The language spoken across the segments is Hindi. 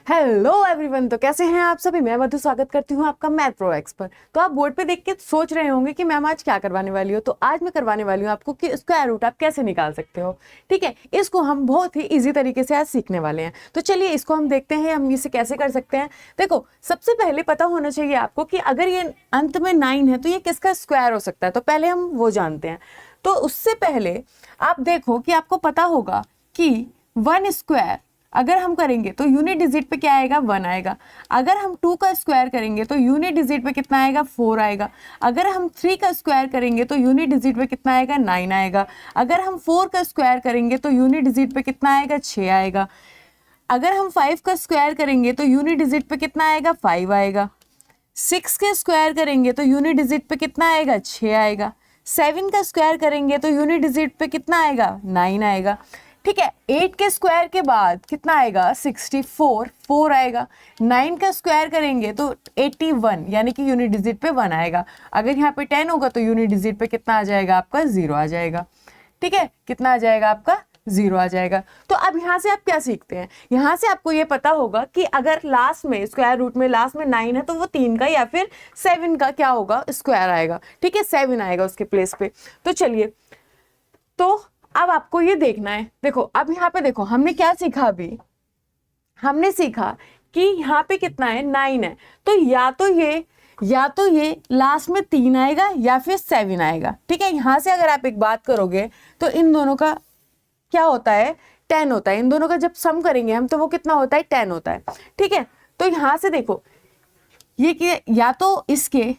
हेलो एवरीवन, तो कैसे हैं आप सभी। मैं मधु स्वागत करती हूं आपका मैथ प्रो एक्सपर्ट। तो आप बोर्ड पे देख के सोच रहे होंगे कि मैम आज क्या करवाने वाली हो। तो आज मैं करवाने वाली हूं आपको कि स्क्वायर रूट आप कैसे निकाल सकते हो। ठीक है, इसको हम बहुत ही इजी तरीके से आज सीखने वाले हैं। तो चलिए इसको हम देखते हैं हम इसे कैसे कर सकते हैं। देखो, सबसे पहले पता होना चाहिए आपको कि अगर ये अंत में 9 है तो ये किसका स्क्वायर हो सकता है। तो पहले हम वो जानते हैं। तो उससे पहले आप देखो कि आपको पता होगा कि 1 स्क्वायर अगर हम करेंगे तो यूनिट डिजिट पे क्या आएगा, 1 आएगा। अगर हम 2 का स्क्वायर करेंगे तो यूनिट डिजिट पे कितना आएगा, 4 आएगा। अगर हम 3 का स्क्वायर करेंगे तो यूनिट डिजिट पे कितना आएगा, 9 आएगा। अगर हम 4 का स्क्वायर करेंगे तो यूनिट डिजिट पे कितना आएगा, 6 आएगा। अगर हम 5 का स्क्वायर करेंगे तो यूनिट डिजिट पे कितना आएगा, 5 आएगा। 6 के स्क्वायर करेंगे तो यूनिट डिजिट पे कितना आएगा, 6 आएगा। 7 का स्क्वायर करेंगे तो यूनिट डिजिट पे कितना आएगा, 9 आएगा। ठीक है, 8 के स्क्वायर के बाद कितना आएगा, 64, 4 आएगा। 9 का स्क्वायर करेंगे तो 81, यानी कि यूनिट डिजिट पे 1 आएगा। अगर यहाँ पे 10 होगा तो यूनिट डिजिट पे कितना आ जाएगा, आपका 0 आ जाएगा। ठीक है, कितना आ जाएगा, आपका 0 आ जाएगा। तो अब यहाँ से आप क्या सीखते हैं, यहाँ से आपको ये पता होगा कि अगर लास्ट में स्क्वायर रूट में लास्ट में 9 है तो वो 3 का या फिर 7 का क्या होगा, स्क्वायर आएगा। ठीक है, 7 आएगा उसके प्लेस पे। तो चलिए, तो अब आपको ये देखना है। देखो, अब यहाँ पे देखो हमने क्या सीखा। अभी हमने सीखा कि यहाँ पे कितना है, 9 है। तो या तो ये लास्ट में 3 आएगा या फिर 7 आएगा। ठीक है, यहाँ से अगर आप एक बात करोगे तो इन दोनों का क्या होता है, 10 होता है। इन दोनों का जब सम करेंगे हम तो वो कितना होता है, 10 होता है। ठीक है, तो यहाँ से देखो ये कि या तो इसके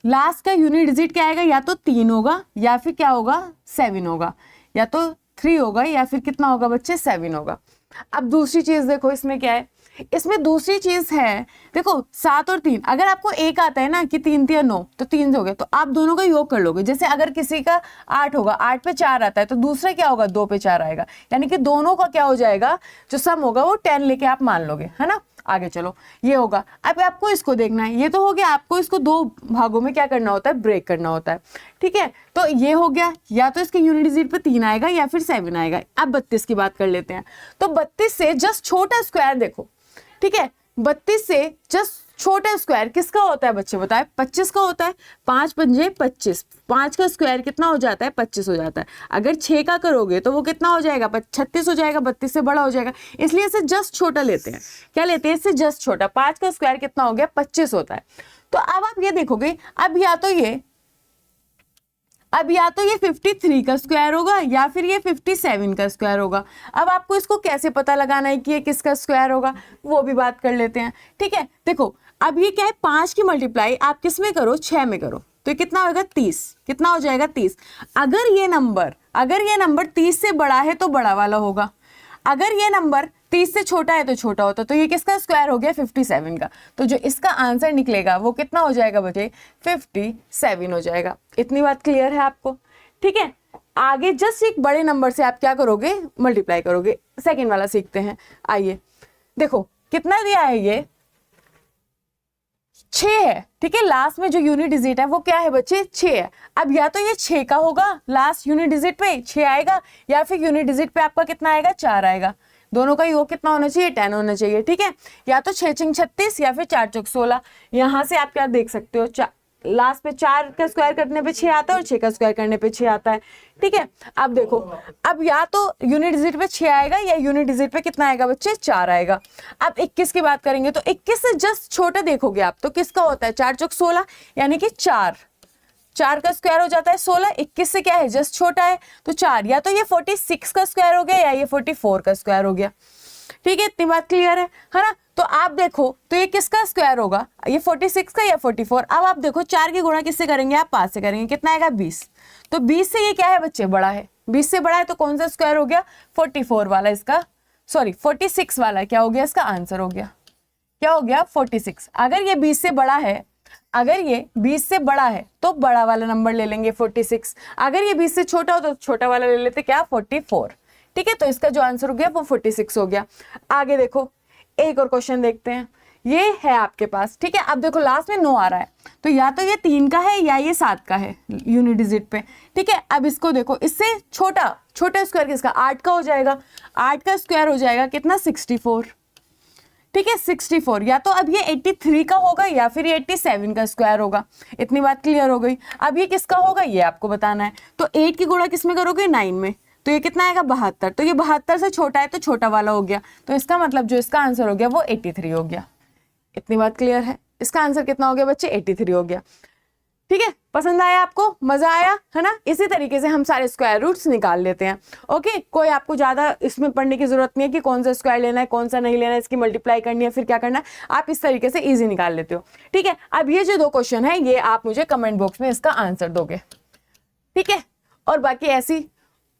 लास्ट का यूनिट डिजिट क्या आएगा, या तो 3 होगा या फिर क्या होगा, 7 होगा। या तो 3 होगा या फिर कितना होगा बच्चे, 7 होगा। अब दूसरी चीज देखो, इसमें क्या है, इसमें दूसरी चीज है। देखो 7 और 3, अगर आपको एक आता है ना कि 3 3 9 तो 3 से हो गया, तो आप दोनों का योग कर लोगे। जैसे अगर किसी का 8 होगा, 8 पे 4 आता है तो दूसरा क्या होगा, 2 पे 4 आएगा। यानी कि दोनों का क्या हो जाएगा, जो सम होगा वो 10 लेके आप मान लोगे, है ना। आगे चलो, ये होगा। अब आपको इसको देखना है, ये तो हो गया। आपको इसको 2 भागों में क्या करना होता है, ब्रेक करना होता है। ठीक है, तो ये हो गया। या तो इसके यूनिट डिजिट पे 3 आएगा या फिर 7 आएगा। अब 32 की बात कर लेते हैं। तो 32 से जस्ट छोटा स्क्वायर देखो। ठीक है, 32 से जस्ट छोटा स्क्वायर किसका होता है बच्चे, बताए, 25 का होता है। 5 पंजे 25, 5 का स्क्वायर कितना हो जाता है, 25 हो जाता है। अगर 6 का करोगे तो वो कितना हो जाएगा, 36 हो जाएगा। 32 से बड़ा हो जाएगा, इसलिए इसे जस्ट छोटा लेते हैं। क्या लेते हैं, इससे जस्ट छोटा। 5 का स्क्वायर कितना हो गया, 25 होता है। तो अब आप ये देखोगे, अब या तो ये 53 का स्क्वायर होगा या फिर ये 57 का स्क्वायर होगा। अब आपको इसको कैसे पता लगाना है कि ये किसका स्क्वायर होगा, वो भी बात कर लेते हैं। ठीक है, देखो अब ये क्या है, 5 की मल्टीप्लाई आप किस में करो, 6 में करो, तो कितना होगा, 30। कितना हो जाएगा, 30। अगर ये नंबर 30 से बड़ा है तो बड़ा वाला होगा। अगर ये नंबर 30 से छोटा है तो छोटा होता। तो ये किसका स्क्वायर हो गया, 57 का। तो जो इसका आंसर निकलेगा वो कितना हो जाएगा बच्चे, 57 हो जाएगा। इतनी बात क्लियर है आपको। ठीक है, आगे जस्ट एक बड़े नंबर से आप क्या करोगे, मल्टीप्लाई करोगे। सेकेंड वाला सीखते हैं। आइए देखो कितना दिया है, ये 6 है। ठीक है, लास्ट में जो यूनिट डिजिट है वो क्या है बच्चे, 6 है। अब या तो ये 6 का होगा, लास्ट यूनिट डिजिट पे 6 आएगा, या फिर यूनिट डिजिट पे आपका कितना आएगा, 4 आएगा। दोनों का योग कितना होना चाहिए, 10 होना चाहिए। ठीक है, या तो 6 6 36 या फिर 4 चौक 16। यहाँ से आप क्या देख सकते हो, लास्ट पे 4 का स्क्वायर करने पे 6 आता है और 6 का स्क्वायर करने पे 6 आता है। ठीक है, अब देखो, अब या तो यूनिट डिजिट पे 6 आएगा या यूनिट डिजिट पे कितना आएगा बच्चे, 4 आएगा। अब 21 की बात करेंगे तो 21 से जस्ट छोटा देखोगे आप तो किसका होता है, 4 चौक 16, यानी कि 4 का स्क्वायर हो जाता है 16। 21 से क्या है, जस्ट छोटा है तो 4। या तो ये 46 का स्क्वायर हो गया या ये 44 का स्क्वायर हो गया। ठीक है, इतनी बात क्लियर है ना। तो आप देखो तो ये किसका स्क्वायर होगा, ये 46 का या 44। अब आप देखो 4 की गुणा किससे करेंगे, आप 5 से करेंगे, कितना आएगा, 20। तो 20 से ये क्या है बच्चे, बड़ा है। 20 से बड़ा है तो कौन सा स्क्वायर हो गया, 44 वाला। इसका 46 वाला क्या हो गया, इसका आंसर हो गया, क्या हो गया, 46। अगर ये 20 से बड़ा है, अगर ये 20 से बड़ा है तो बड़ा वाला नंबर ले लेंगे 46। अगर ये 20 से छोटा हो तो छोटा वाला ले लेते, क्या, 44। ठीक है, तो इसका जो आंसर हो गया वो 46 हो गया। आगे देखो, एक और क्वेश्चन देखते हैं। ये है आपके पास। ठीक है, अब देखो लास्ट में 9 आ रहा है, तो या तो ये 3 का है या ये 7 का है यूनिट डिजिट पे। ठीक है, अब इसको देखो, इससे छोटा स्क्वायर किसका, 8 का हो जाएगा। 8 का स्क्वायर हो जाएगा कितना, 64। ठीक है 64, या तो अब ये 83 का होगा या फिर ये 87 का स्क्वायर होगा। इतनी बात क्लियर हो गई। अब ये किसका होगा ये आपको बताना है। तो 8 की गुणा किस में करोगे 9 में, तो ये कितना आएगा 72। तो ये 72 से छोटा है तो छोटा वाला हो गया, तो इसका मतलब जो इसका आंसर हो गया वो 83 हो गया। इतनी बात क्लियर है। इसका आंसर कितना हो गया बच्चे 83 हो गया। ठीक है, पसंद आया आपको, मजा आया है ना। इसी तरीके से हम सारे स्क्वायर रूट्स निकाल लेते हैं। ओके, कोई आपको ज्यादा इसमें पढ़ने की जरूरत नहीं है कि कौन सा स्क्वायर लेना है कौन सा नहीं लेना है, इसकी मल्टीप्लाई करनी है फिर क्या करना है, आप इस तरीके से इजी निकाल लेते हो। ठीक है, अब ये जो 2 क्वेश्चन है ये आप मुझे कमेंट बॉक्स में इसका आंसर दोगे। ठीक है, और बाकी ऐसी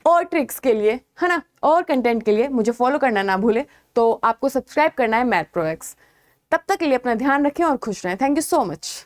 और ट्रिक्स के लिए है ना, और कंटेंट के लिए मुझे फॉलो करना ना भूले। तो आपको सब्सक्राइब करना है मैथ प्रो एक्स। तब तक के लिए अपना ध्यान रखें और खुश रहें। Thank you so much.